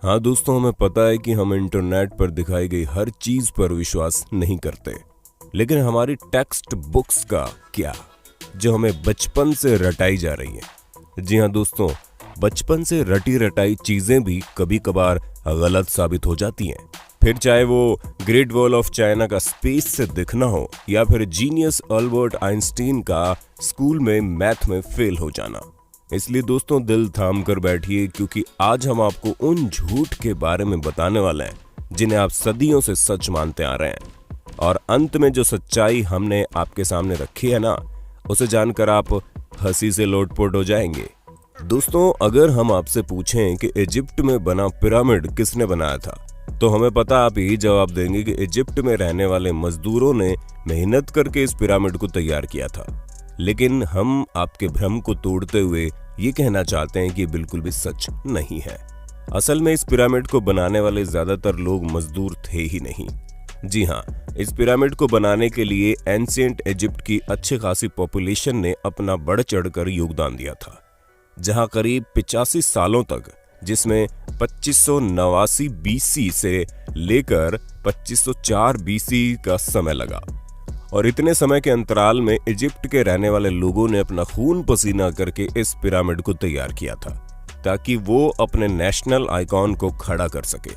हाँ दोस्तों, हमें पता है कि हम इंटरनेट पर दिखाई गई हर चीज पर विश्वास नहीं करते, लेकिन हमारी टेक्स्ट बुक्स का क्या, जो हमें बचपन से रटाई जा रही है। जी हाँ दोस्तों, बचपन से रटी रटाई चीजें भी कभी कभार गलत साबित हो जाती हैं। फिर चाहे वो ग्रेट वॉल ऑफ चाइना का स्पेस से दिखना हो या फिर जीनियस अल्बर्ट आइंस्टीन का स्कूल में मैथ में फेल हो जाना। इसलिए दोस्तों, दिल थाम कर बैठिए, क्योंकि आज हम आपको उन झूठ के बारे में बताने वाले हैं जिन्हें आप सदियों से सच मानते आ रहे हैं। और अंत में जो सच्चाई हमने आपके सामने रखी है ना, उसे जानकर आप हंसी से लोटपोट हो जाएंगे। दोस्तों, अगर हम आपसे पूछें कि इजिप्ट में बना पिरामिड किसने बनाया था, तो हमें पता आप यही जवाब देंगे कि इजिप्ट में रहने वाले मजदूरों ने मेहनत करके इस पिरामिड को तैयार किया था। लेकिन हम आपके भ्रम को तोड़ते हुए ये कहना चाहते हैं कि बिल्कुल भी सच नहीं है। असल में इस पिरामिड को बनाने वाले ज्यादातर लोग मजदूर थे ही नहीं। जी हाँ, इस पिरामिड को बनाने के लिए एंशिएंट इजिप्ट की अच्छी खासी पॉपुलेशन ने अपना बढ़ चढ़कर योगदान दिया था, जहां करीब 85 सालों तक, जिसमें 2589 बीसी से लेकर 2504 बीसी का समय लगा। और इतने समय के अंतराल में इजिप्ट के रहने वाले लोगों ने अपना खून पसीना करके इस पिरामिड को तैयार किया था, ताकि वो अपने नेशनल आइकॉन को खड़ा कर सके।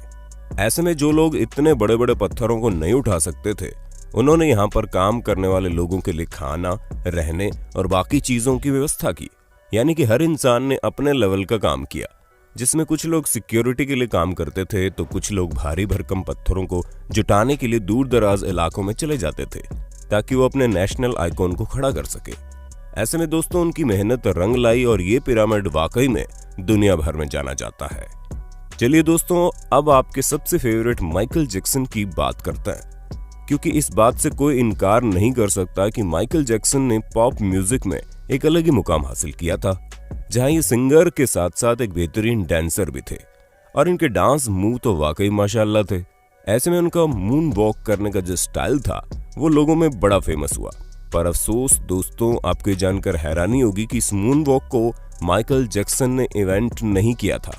ऐसे में जो लोग इतने बड़े बड़े पत्थरों को नहीं उठा सकते थे, उन्होंने यहाँ पर काम करने वाले लोगों के लिए खाना, रहने और बाकी चीजों की व्यवस्था की। यानी कि हर इंसान ने अपने लेवल का काम किया, जिसमें कुछ लोग सिक्योरिटी के लिए काम करते थे, तो कुछ लोग भारी भरकम पत्थरों को जुटाने के लिए दूर दराज इलाकों में चले जाते थे, ताकि वो अपने नेशनल आइकॉन को खड़ा कर सके। ऐसे में दोस्तों, उनकी मेहनत रंग लाई और ये पिरामिड वाकई में दुनिया भर में जाना जाता है। चलिए दोस्तों, अब आपके सबसे फेवरेट माइकल जैक्सन की बात करते हैं, क्योंकि इस बात से कोई इनकार नहीं कर सकता कि माइकल जैक्सन ने पॉप म्यूजिक में एक अलग ही मुकाम हासिल किया था, जहां ये सिंगर के साथ साथ एक बेहतरीन डांसर भी थे। और इनके डांस मूव तो वाकई माशाल्लाह थे। ऐसे में उनका मून वॉक करने का जो स्टाइल था, वो लोगों में बड़ा फेमस हुआ। पर अफसोस दोस्तों, आपको ये जानकर हैरानी होगी कि इस मून वॉक को माइकल जैक्सन ने इवेंट नहीं किया था।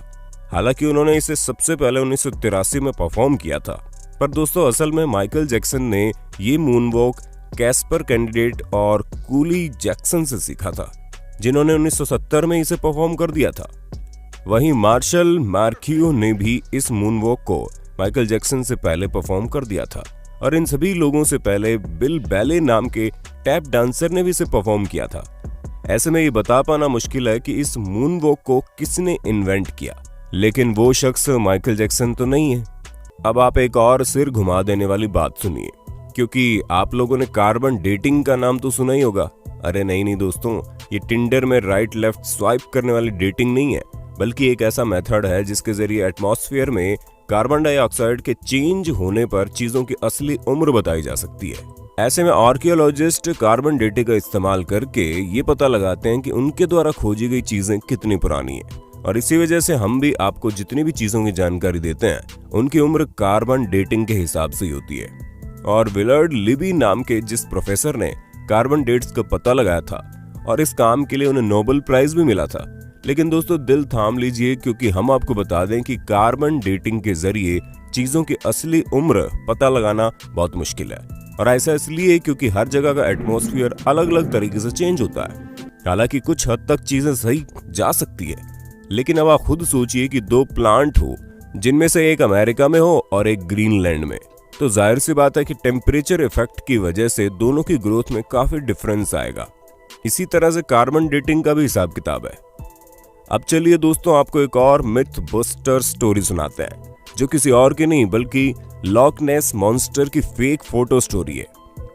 हालांकि उन्होंने इसे सबसे पहले 1983 में परफॉर्म किया था। पर दोस्तों, असल में माइकल जैक्सन ने ये मून वॉक कैस्पर कैंडिडेट और कूली जैक्सन से सीखा था, जिन्होंने 1970 में इसे परफॉर्म कर दिया था। वहीं मार्शल मार्कियो ने भी इस मून वॉक को माइकल जैक्सन से पहले परफॉर्म कर दिया था। और इन सभी लोगों से पहले बिल बैले नाम के टैप डांसर ने भी इसे परफॉर्म किया था। ऐसे में ये बता पाना मुश्किल है कि इस मून वॉक को किसने इन्वेंट किया, लेकिन वो शख्स माइकल जैक्सन तो नहीं है। अब आप एक और सिर घुमा देने वाली बात सुनिए, क्योंकि आप लोगों ने कार्बन डेटिंग का नाम तो सुना ही होगा। अरे नहीं दोस्तों, ये टिंडर में राइट लेफ्ट स्वाइप करने वाली डेटिंग नहीं है, बल्कि एक ऐसा मेथड है जिसके जरिए एटमॉस्फेयर में कार्बन डाइऑक्साइड के चेंज होने पर चीजों की असली उम्र बताई जा सकती है। ऐसे में आर्कियोलॉजिस्ट कार्बन डेटिंग का इस्तेमाल करके ये पता लगाते हैं कि उनके द्वारा खोजी गई चीजें कितनी पुरानी है। और इसी वजह से हम भी आपको जितनी भी चीजों की जानकारी देते हैं, उनकी उम्र कार्बन डेटिंग के हिसाब से ही होती है। और विलर्ड लिबी नाम के जिस प्रोफेसर ने कार्बन डेट्स का पता लगाया था, और इस काम के लिए उन्हें नोबेल प्राइज भी मिला था। लेकिन दोस्तों, दिल थाम लीजिए, क्योंकि हम आपको बता दें कि कार्बन डेटिंग के जरिए चीजों की असली उम्र पता लगाना बहुत मुश्किल है। और ऐसा इसलिए क्योंकि हर जगह का एटमॉस्फेयर अलग अलग तरीके से चेंज होता है। हालांकि कुछ हद तक चीजें सही जा सकती है, लेकिन अब आप खुद सोचिए कि दो प्लांट हो, जिनमें से एक अमेरिका में हो और एक ग्रीनलैंड में, तो जाहिर सी बात है कि टेम्परेचर इफेक्ट की वजह से दोनों की ग्रोथ में काफी डिफरेंस आएगा। इसी तरह से कार्बन डेटिंग का भी हिसाब किताब है। अब चलिए दोस्तों, आपको एक और मिथ बस्टर स्टोरी सुनाते हैं, जो किसी और की नहीं बल्कि लॉक नेस मॉन्स्टर की फेक फोटो स्टोरी है।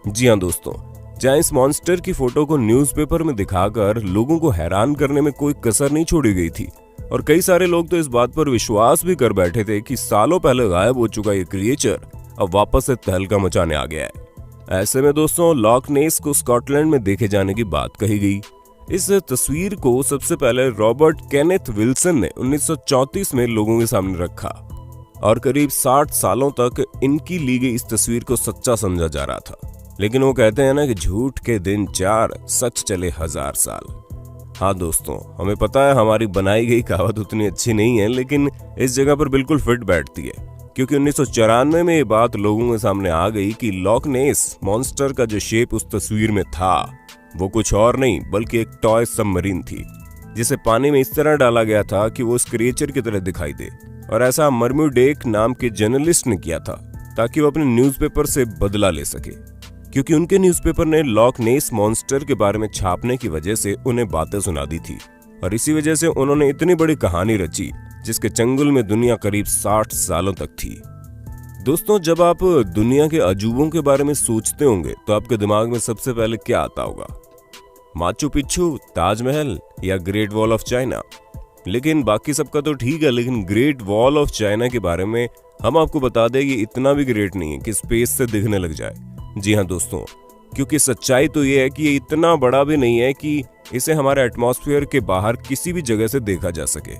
जी हाँ दोस्तों, जहां इस मॉन्स्टर की फोटो को न्यूज़पेपर में दिखाकर लोगों को हैरान करने में कोई कसर नहीं छोड़ी गई थी। और कई सारे लोग तो इस बात पर विश्वास भी कर बैठे थे कि सालों पहले गायब हो चुका ये क्रिएचर अब वापस से तहलका मचाने आ गया है। ऐसे में दोस्तों, लॉक नेस को स्कॉटलैंड में देखे जाने की बात कही गई। इस तस्वीर को सबसे पहले रॉबर्ट केनेथ विल्सन ने 1934 में लोगों के सामने रखा, और करीब 60 सालों तक इनकी ली गई इस तस्वीर को सच्चा समझा जा रहा था। लेकिन वो कहते हैं ना कि झूठ के दिन 4, सच चले 1000 साल। हाँ दोस्तों, हमें पता है हमारी बनाई गई कहावत उतनी अच्छी नहीं है, लेकिन इस जगह पर बिल्कुल फिट बैठती है, क्योंकि 1994 में ये बात लोगों के सामने आ गई कि लॉक नेस मॉन्स्टर का जो शेप उस तस्वीर में था वो कुछ और नहीं बल्कि एक टॉय सबमरीन थी, जिसे पानी में इस तरह डाला गया था कि वो उस क्रिएचर की तरह दिखाई दे। और ऐसा मर्म्यूडेक नाम के जर्नलिस्ट ने किया था ताकि वो अपने न्यूज़पेपर से बदला ले सके, क्योंकि उनके न्यूज़पेपर ने लॉक नेस मॉन्स्टर के बारे में छापने की वजह से उन्हें बातें सुना दी थी। और इसी वजह से उन्होंने इतनी बड़ी कहानी रची जिसके चंगुल में दुनिया करीब 60 सालों तक थी। दोस्तों, जब आप दुनिया के अजूबों के बारे में सोचते होंगे तो आपके दिमाग में सबसे पहले क्या आता होगा? माचू पिच्चू, ताजमहल या ग्रेट वॉल ऑफ चाइना? लेकिन बाकी सबका तो ठीक है, लेकिन ग्रेट वॉल ऑफ चाइना के बारे में हम आपको बता दें ये इतना भी ग्रेट नहीं है कि स्पेस से दिखने लग जाए। जी हाँ दोस्तों, क्योंकि सच्चाई तो ये है कि ये इतना बड़ा भी नहीं है कि इसे हमारे एटमॉस्फेयर के बाहर किसी भी जगह से देखा जा सके,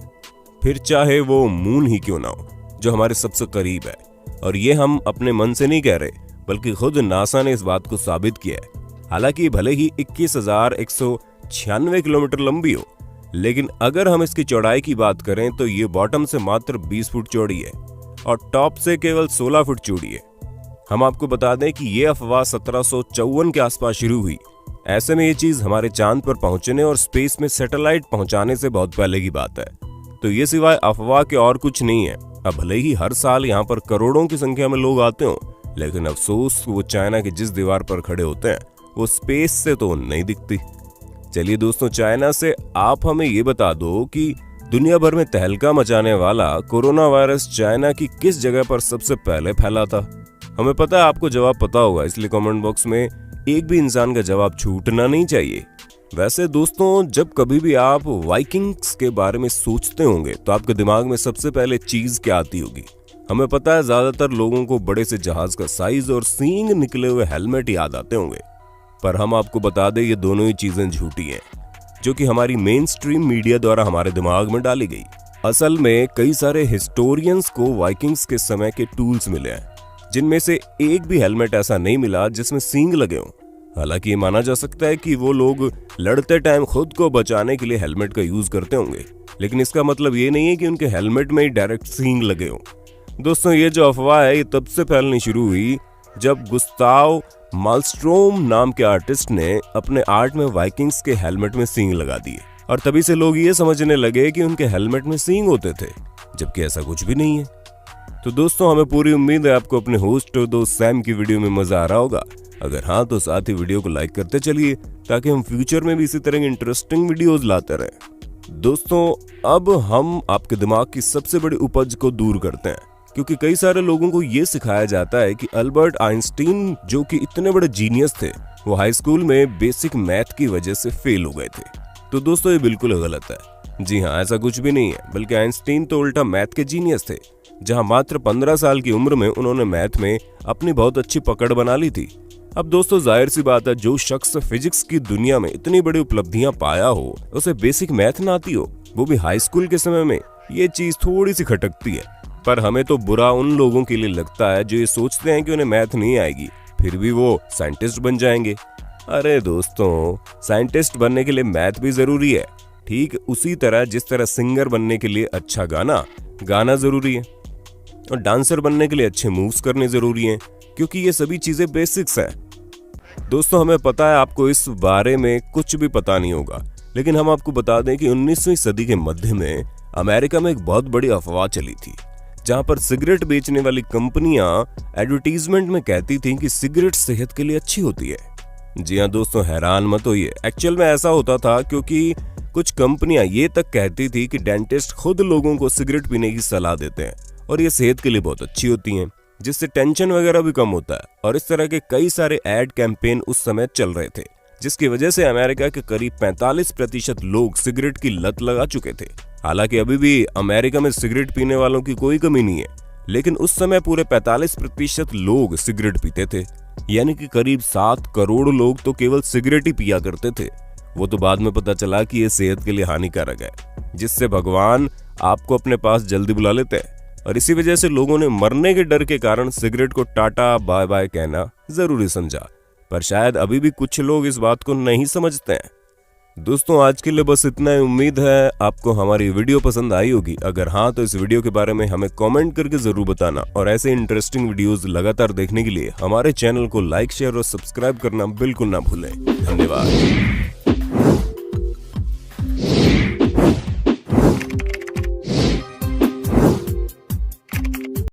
फिर चाहे वो मून ही क्यों ना हो जो हमारे सबसे करीब है। और ये हम अपने मन से नहीं कह रहे, बल्कि खुद नासा ने इस बात को साबित किया है। हालांकि भले ही 21,196 किलोमीटर लंबी हो, लेकिन अगर हम इसकी चौड़ाई की बात करें तो ये बॉटम से मात्र 20 फुट चौड़ी है और टॉप से केवल 16 फुट चौड़ी है। हम आपको बता दें कि ये अफवाह 1754 के आसपास शुरू हुई। ऐसे में ये चीज हमारे चांद पर पहुंचने और स्पेस में सैटेलाइट पहुंचाने से बहुत पहले की बात है, तो ये सिवाय अफवाह के और कुछ नहीं है। अब भले ही हर साल यहाँ पर करोड़ों की संख्या में लोग आते हो, लेकिन अफसोस वो चाइना की जिस दीवार पर खड़े होते हैं वो स्पेस से तो नहीं दिखती। चलिए दोस्तों, चाइना से आप हमें ये बता दो कि दुनिया भर में तहलका मचाने वाला कोरोना वायरस चाइना की किस जगह पर सबसे पहले फैला था? हमें पता है आपको जवाब पता होगा, इसलिए कमेंट बॉक्स में एक भी इंसान का जवाब छूटना नहीं चाहिए। वैसे दोस्तों, जब कभी भी आप वाइकिंग्स के बारे में सोचते होंगे तो आपके दिमाग में सबसे पहले चीज क्या आती होगी? हमें पता है ज्यादातर लोगों को बड़े से जहाज का साइज और सींग निकले हुए हेलमेट याद आते होंगे, पर हम आपको बता दें ये दोनों ही चीजें झूठी हैं, जो कि हमारी मेन स्ट्रीम मीडिया द्वारा हमारे दिमाग में डाली गई। असल में कई सारे हिस्टोरियंस को वाइकिंग्स के समय के टूल्स मिले हैं, जिनमें से एक भी हेलमेट ऐसा नहीं मिला जिसमें सींग लगे हों। हालांकि ये माना जा सकता है कि वो लोग लड़ते टाइम खुद को बचाने के लिए हेलमेट का यूज करते होंगे, लेकिन इसका मतलब ये नहीं है कि उनके हेलमेट में ही डायरेक्ट सींग लगे हों। दोस्तों, ये जो अफवाह है ये तब से फैलनी शुरू हुई जब गुस्ताव मालस्ट्रोम नाम के आर्टिस्ट ने अपने आर्ट में वाइकिंग्स के हेलमेट में सींग लगा दिए, और तभी से लोग ये समझने लगे कि उनके हेलमेट में सींग होते थे, जबकि ऐसा कुछ भी नहीं है। तो दोस्तों, हमें पूरी उम्मीद है आपको अपने होस्ट और दोस्त सैम की वीडियो में मजा आ रहा होगा। अगर हाँ तो साथ ही वीडियो को लाइक करते चलिए ताकि हम फ्यूचर में भी इसी तरह की इंटरेस्टिंग वीडियोस लाते रहें। दोस्तों, अब हम आपके दिमाग की सबसे बड़ी उपज को दूर करते हैं, क्योंकि कई सारे लोगों को ये सिखाया जाता है कि अल्बर्ट आइंस्टीन जो कि इतने बड़े जीनियस थे, वो हाई स्कूल में बेसिक मैथ की वजह से फेल हो गए थे। तो दोस्तों, ये बिल्कुल गलत है। जी हाँ, ऐसा कुछ भी नहीं है, बल्कि आइंस्टीन तो उल्टा मैथ के जीनियस थे, जहां मात्र 15 साल की उम्र में उन्होंने मैथ में अपनी बहुत अच्छी पकड़ बना ली थी। अब दोस्तों, जाहिर सी बात है, जो शख्स फिजिक्स की दुनिया में इतनी बड़ी उपलब्धियां पाया हो, उसे बेसिक मैथ ना आती हो, वो भी हाई स्कूल के समय में, ये चीज थोड़ी सी खटकती है। पर हमें तो बुरा उन लोगों के लिए लगता है जो ये सोचते हैं कि उन्हें मैथ नहीं आएगी, फिर भी वो साइंटिस्ट बन जाएंगे। अरे दोस्तों, साइंटिस्ट बनने के लिए मैथ भी जरूरी है, ठीक उसी तरह जिस तरह सिंगर बनने के लिए अच्छा गाना जरूरी है, और डांसर बनने के लिए अच्छे मूव्स करने जरूरी हैं, क्योंकि ये सभी चीजें बेसिक्स हैं। दोस्तों, हमें पता है आपको इस बारे में कुछ भी पता नहीं होगा, लेकिन हम आपको बता दें कि 19वीं सदी के मध्य में अमेरिका में एक बहुत बड़ी अफवाह चली थी, जहां पर सिगरेट बेचने वाली कंपनियां एडवर्टीजमेंट में कहती थीं कि सिगरेट सेहत के लिए अच्छी होती है। जी हाँ दोस्तों, हैरान मत होइए, एक्चुअल में ऐसा होता था क्योंकि कुछ कंपनियां ये तक कहती थी कि डेंटिस्ट खुद लोगों को सिगरेट पीने की सलाह देते हैं और ये सेहत के लिए बहुत अच्छी होती हैं, जिससे टेंशन वगैरह भी कम होता है। और इस तरह के कई सारे एड कैंपेन उस समय चल रहे थे, जिसकी वजह से अमेरिका के करीब 45% लोग सिगरेट की लत लगा चुके थे। हालांकि अभी भी अमेरिका में सिगरेट पीने वालों की कोई कमी नहीं है, लेकिन उस समय पूरे 45% लोग सिगरेट पीते थे, यानी कि करीब 7 करोड़ लोग तो केवल सिगरेट ही पिया करते थे। वो तो बाद में पता चला कि ये सेहत के लिए हानिकारक है, जिससे भगवान आपको अपने पास जल्दी बुला लेते हैं, और इसी वजह से लोगों ने मरने के डर के कारण सिगरेट को टाटा बाय बाय कहना जरूरी समझा। पर शायद अभी भी कुछ लोग इस बात को नहीं समझते हैं। दोस्तों आज के लिए बस इतना ही। उम्मीद है आपको हमारी वीडियो पसंद आई होगी। अगर हाँ तो इस वीडियो के बारे में हमें कमेंट करके जरूर बताना और ऐसे इंटरेस्टिंग वीडियोस लगातार देखने के लिए हमारे चैनल को लाइक शेयर और सब्सक्राइब करना बिल्कुल ना भूलें। धन्यवाद।